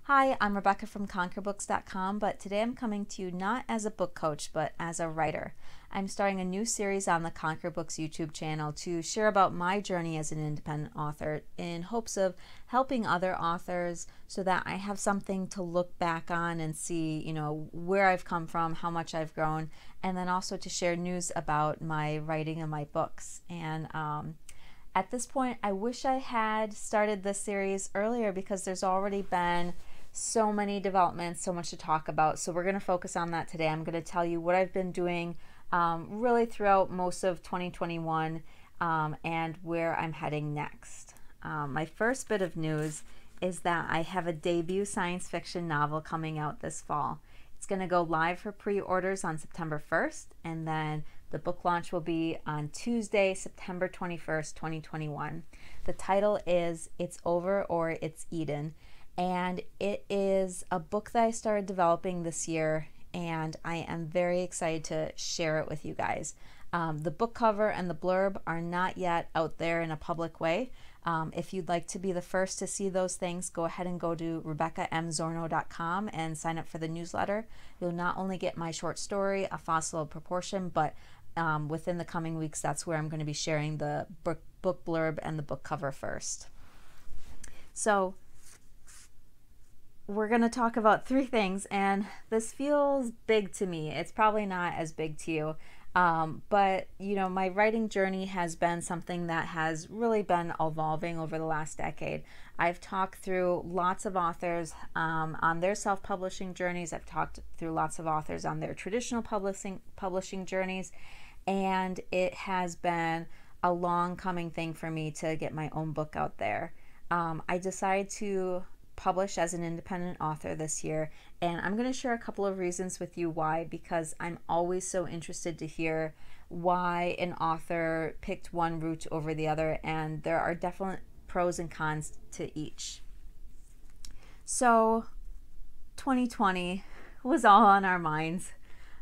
Hi, I'm Rebecca from conquerbooks.com, but today I'm coming to you not as a book coach, but as a writer. I'm starting a new series on the Conquer Books YouTube channel to share about my journey as an independent author in hopes of helping other authors so that I have something to look back on and see, where I've come from, how much I've grown, and then also to share news about my writing and my books. And at this point, I wish I had started this series earlier because there's already been so many developments, so much to talk about. So we're going to focus on that today. I'm going to tell you what I've been doing really throughout most of 2021 and where I'm heading next. My first bit of news is that I have a debut science fiction novel coming out this fall. It's going to go live for pre-orders on September 1st, and then the book launch will be on Tuesday, September 21st, 2021. The title is It's Over or It's Eden, and it is a book that I started developing this year, and I am very excited to share it with you guys. The book cover and the blurb are not yet out there in a public way. If you'd like to be the first to see those things, go ahead and go to RebeccaMZornow.com and sign up for the newsletter. You'll not only get my short story, A Fossil of Proportion, but within the coming weeks, that's where I'm going to be sharing the book blurb and the book cover first. So we're going to talk about three things, and this feels big to me. It's probably not as big to you. But my writing journey has been something that has really been evolving over the last decade. I've talked through lots of authors on their self-publishing journeys. I've talked through lots of authors on their traditional publishing journeys, and it has been a long coming thing for me to get my own book out there. I decided to publish as an independent author this year, and I'm going to share a couple of reasons with you why, because I'm always so interested to hear why an author picked one route over the other, and there are definite pros and cons to each. So 2020 was all on our minds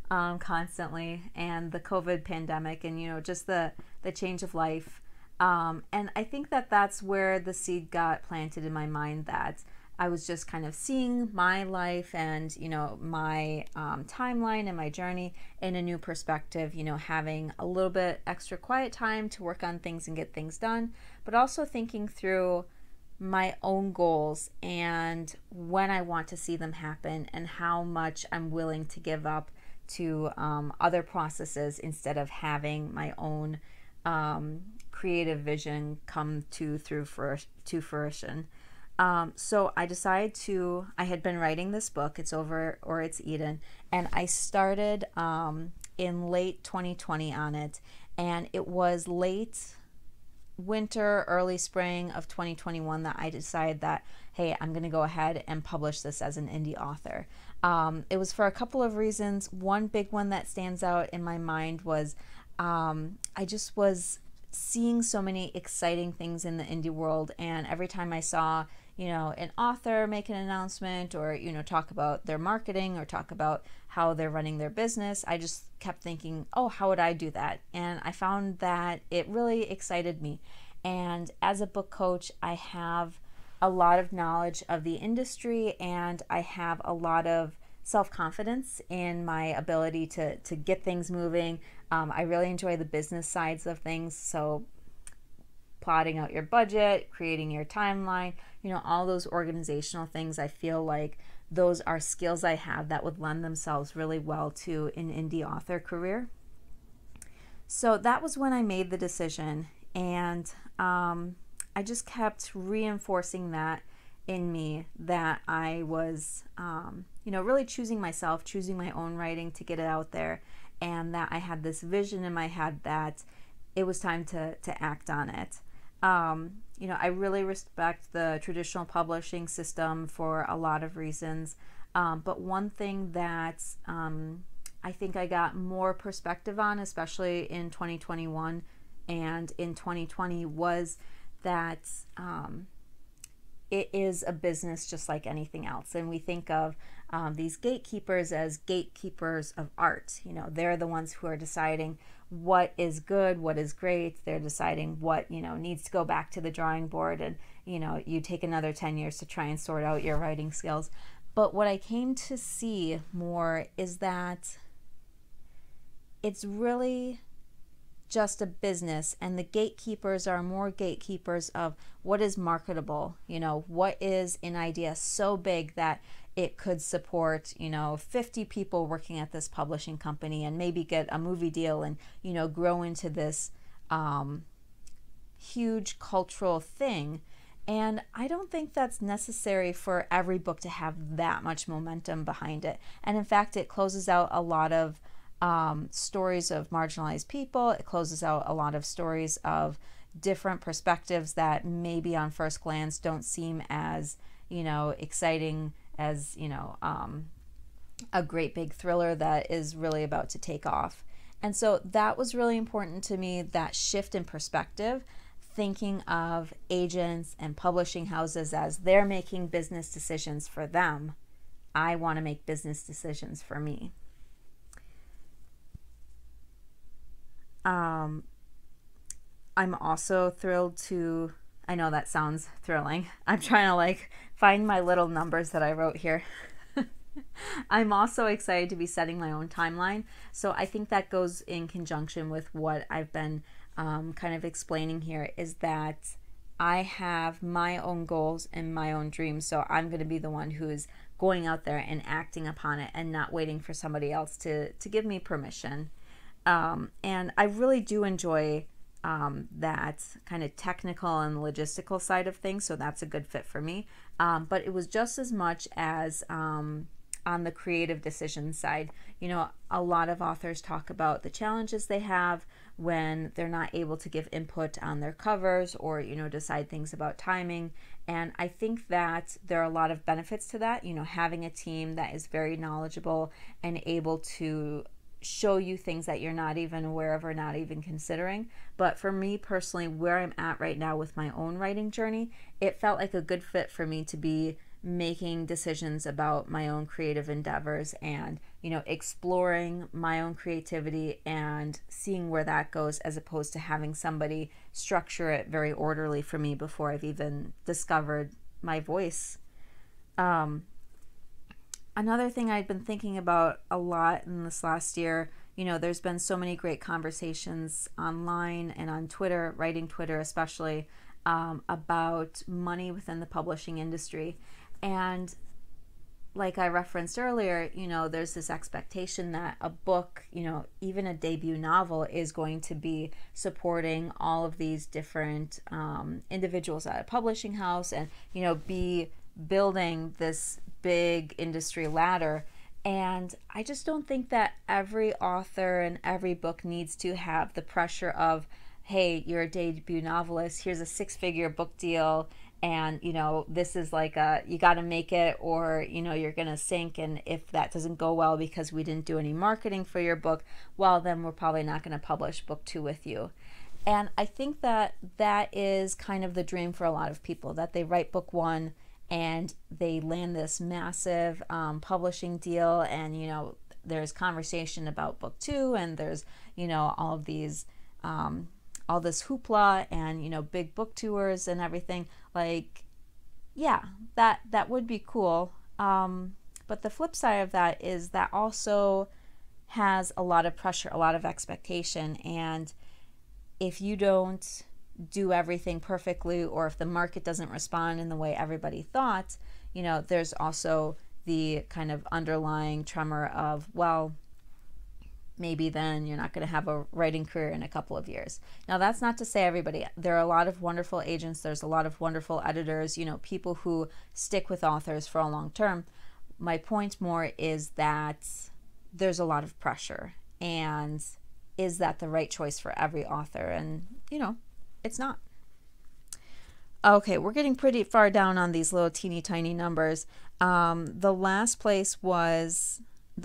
constantly, and the COVID pandemic, and just the change of life, and I think that that's where the seed got planted in my mind that I was just kind of seeing my life and, my timeline and my journey in a new perspective, having a little bit extra quiet time to work on things and get things done, but also thinking through my own goals and when I want to see them happen and how much I'm willing to give up to other processes instead of having my own creative vision come to fruition. So I decided I had been writing this book, It's Over or It's Eden, and I started in late 2020 on it, and it was late winter, early spring of 2021 that I decided that, hey, I'm going to go ahead and publish this as an indie author. It was for a couple of reasons. One big one that stands out in my mind was I just was seeing so many exciting things in the indie world, and every time I saw an author make an announcement or talk about their marketing or talk about how they're running their business, I just kept thinking, oh, how would I do that? And I found that it really excited me. And as a book coach, I have a lot of knowledge of the industry, and I have a lot of self-confidence in my ability to get things moving. I really enjoy the business sides of things, so plotting out your budget, creating your timeline, all those organizational things. I feel like those are skills I have that would lend themselves really well to an indie author career. So that was when I made the decision, and I just kept reinforcing that in me, that I was really choosing myself, choosing my own writing to get it out there, and that I had this vision in my head that it was time to act on it. I really respect the traditional publishing system for a lot of reasons, but one thing that I think I got more perspective on, especially in 2021 and in 2020, was that it is a business just like anything else. And we think of these gatekeepers as gatekeepers of art. They're the ones who are deciding what is good, what is great. They're deciding what, needs to go back to the drawing board, and, you take another 10 years to try and sort out your writing skills. But what I came to see more is that it's really just a business, and the gatekeepers are more gatekeepers of what is marketable, what is an idea so big that it could support 50 people working at this publishing company and maybe get a movie deal and grow into this huge cultural thing. And I don't think that's necessary for every book to have that much momentum behind it. And in fact, it closes out a lot of stories of marginalized people. It closes out a lot of stories of different perspectives that maybe on first glance don't seem as, exciting as, a great big thriller that is really about to take off. And so that was really important to me, that shift in perspective, thinking of agents and publishing houses as they're making business decisions for them. I want to make business decisions for me. I'm also thrilled to, I know that sounds thrilling. I'm trying to find my little numbers that I wrote here. I'm also excited to be setting my own timeline. So I think that goes in conjunction with what I've been kind of explaining here, is that I have my own goals and my own dreams. So I'm going to be the one who is going out there and acting upon it and not waiting for somebody else to give me permission. And I really do enjoy that kind of technical and logistical side of things, so that's a good fit for me. But it was just as much as on the creative decision side. A lot of authors talk about the challenges they have when they're not able to give input on their covers or, decide things about timing. And I think that there are a lot of benefits to that, having a team that is very knowledgeable and able to show you things that you're not even aware of or not even considering. But for me personally, where I'm at right now with my own writing journey, it felt like a good fit for me to be making decisions about my own creative endeavors and, exploring my own creativity and seeing where that goes, as opposed to having somebody structure it very orderly for me before I've even discovered my voice. Another thing I've been thinking about a lot in this last year, there's been so many great conversations online and on Twitter, writing Twitter especially, about money within the publishing industry. And like I referenced earlier, there's this expectation that a book, even a debut novel, is going to be supporting all of these different individuals at a publishing house and, be building this big industry ladder. And I just don't think that every author and every book needs to have the pressure of, hey, you're a debut novelist, here's a 6-figure book deal, and this is you got to make it, or you're gonna sink, and if that doesn't go well because we didn't do any marketing for your book, well, then we're probably not going to publish book 2 with you. And I think that is kind of the dream for a lot of people, that they write book 1 and they land this massive publishing deal, and there's conversation about book 2, and there's all of these all this hoopla and big book tours and everything. Yeah, that would be cool, but the flip side of that is that also has a lot of pressure, a lot of expectation, and if you don't do everything perfectly, or if the market doesn't respond in the way everybody thought, there's also the kind of underlying tremor of, well, maybe then you're not going to have a writing career in a couple of years. Now, that's not to say everybody. There are a lot of wonderful agents. There's a lot of wonderful editors, people who stick with authors for a long term. My point more is that there's a lot of pressure, and is that the right choice for every author? And, it's not. Okay, we're getting pretty far down on these little teeny tiny numbers. The last place was,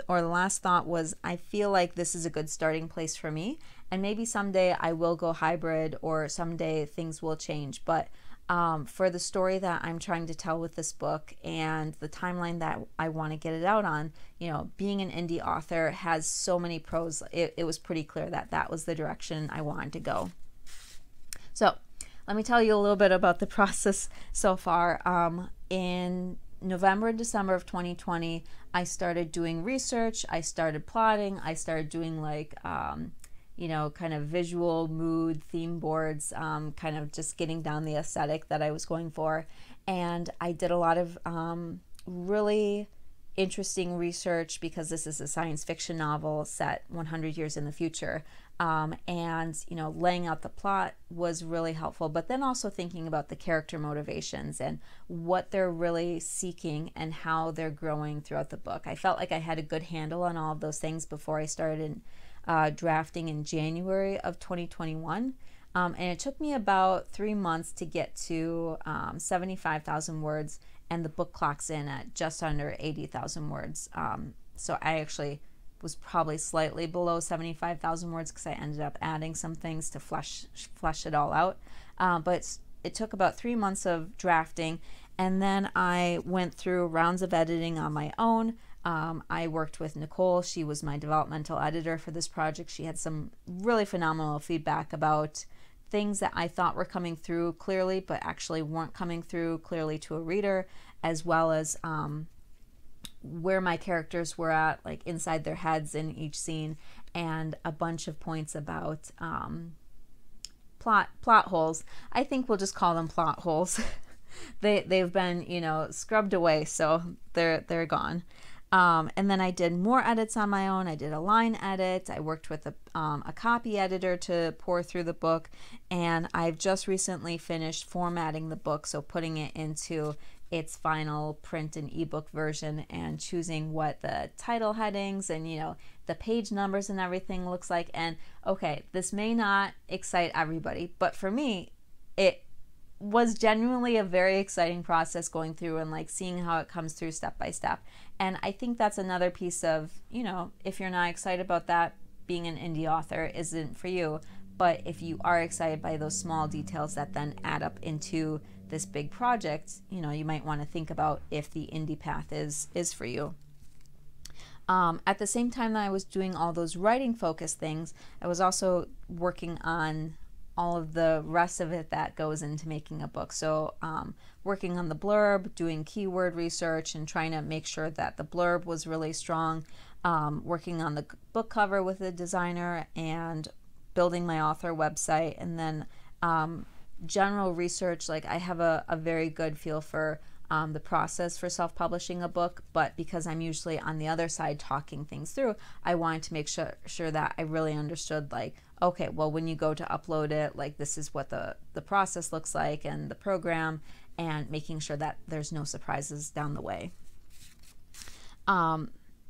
or the last thought was, I feel like this is a good starting place for me, and maybe someday I will go hybrid, or someday things will change, but for the story that I'm trying to tell with this book and the timeline that I want to get it out on. You know, being an indie author has so many pros. It was pretty clear that that was the direction I wanted to go. So let me tell you a little bit about the process so far. In November and December of 2020, I started doing research, I started plotting, I started doing like, you know, kind of visual mood theme boards, kind of just getting down the aesthetic that I was going for. And I did a lot of really interesting research because this is a science fiction novel set 100 years in the future. And, you know, laying out the plot was really helpful, but then also thinking about the character motivations and what they're really seeking and how they're growing throughout the book. I felt like I had a good handle on all of those things before I started drafting in January of 2021. And it took me about 3 months to get to 75,000 words, and the book clocks in at just under 80,000 words. So I actually was probably slightly below 75,000 words because I ended up adding some things to flesh it all out. But it took about 3 months of drafting, and then I went through rounds of editing on my own. I worked with Nicole. She was my developmental editor for this project. She had some really phenomenal feedback about things that I thought were coming through clearly, but actually weren't coming through clearly to a reader, as well as where my characters were at, like inside their heads in each scene, and a bunch of points about plot holes. I think we'll just call them plot holes. They've been, you know, scrubbed away, so they're gone. And then I did more edits on my own. I did a line edit. I worked with a copy editor to pour through the book, and I've just recently finished formatting the book, so putting it into its final print and ebook version and choosing what the title headings and, you know, the page numbers and everything looks like. And okay, this may not excite everybody, but for me, it was genuinely a very exciting process going through and like seeing how it comes through step by step. And I think that's another piece of, you know, if you're not excited about that, being an indie author isn't for you. But if you are excited by those small details that then add up into this big project, you know, you might want to think about if the indie path is for you. At the same time that I was doing all those writing focused things, I was also working on all of the rest of it that goes into making a book. So working on the blurb, doing keyword research and trying to make sure that the blurb was really strong, working on the book cover with a designer, and building my author website, and then general research. Like I have a very good feel for the process for self-publishing a book, but because I'm usually on the other side talking things through, I wanted to make sure that I really understood, like, okay, well, when you go to upload it, like this is what the process looks like and the program, and making sure that there's no surprises down the way.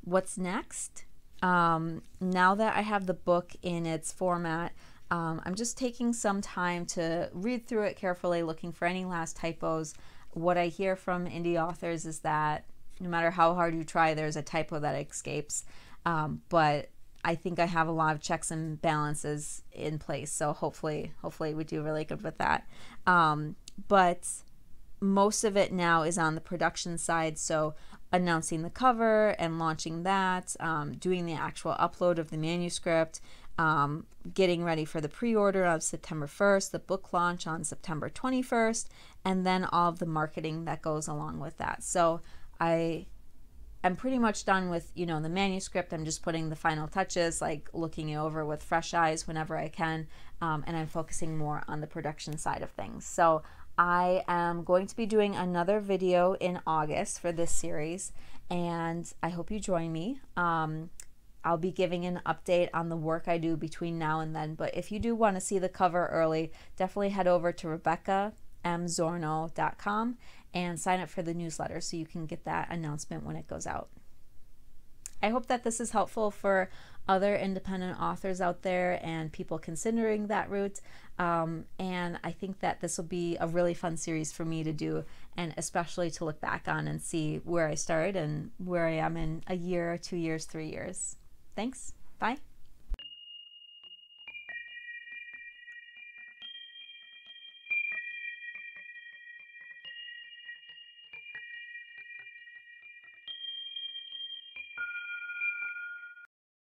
What's next? Now that I have the book in its format, I'm just taking some time to read through it carefully, looking for any last typos. What I hear from indie authors is that no matter how hard you try, there's a typo that escapes. But I think I have a lot of checks and balances in place, so hopefully we do really good with that. But most of it now is on the production side, so announcing the cover and launching that, doing the actual upload of the manuscript, getting ready for the pre-order of September 1st, the book launch on September 21st, and then all of the marketing that goes along with that. So I'm pretty much done with, you know, the manuscript. I'm just putting the final touches, like looking it over with fresh eyes whenever I can, and I'm focusing more on the production side of things. So I am going to be doing another video in August for this series, and I hope you join me. I'll be giving an update on the work I do between now and then, but if you do want to see the cover early, definitely head over to RebeccaMZornow.com and sign up for the newsletter so you can get that announcement when it goes out. I hope that this is helpful for other independent authors out there and people considering that route. And I think that this will be a really fun series for me to do, and especially to look back on and see where I started and where I am in a year, 2 years, 3 years. Thanks. Bye.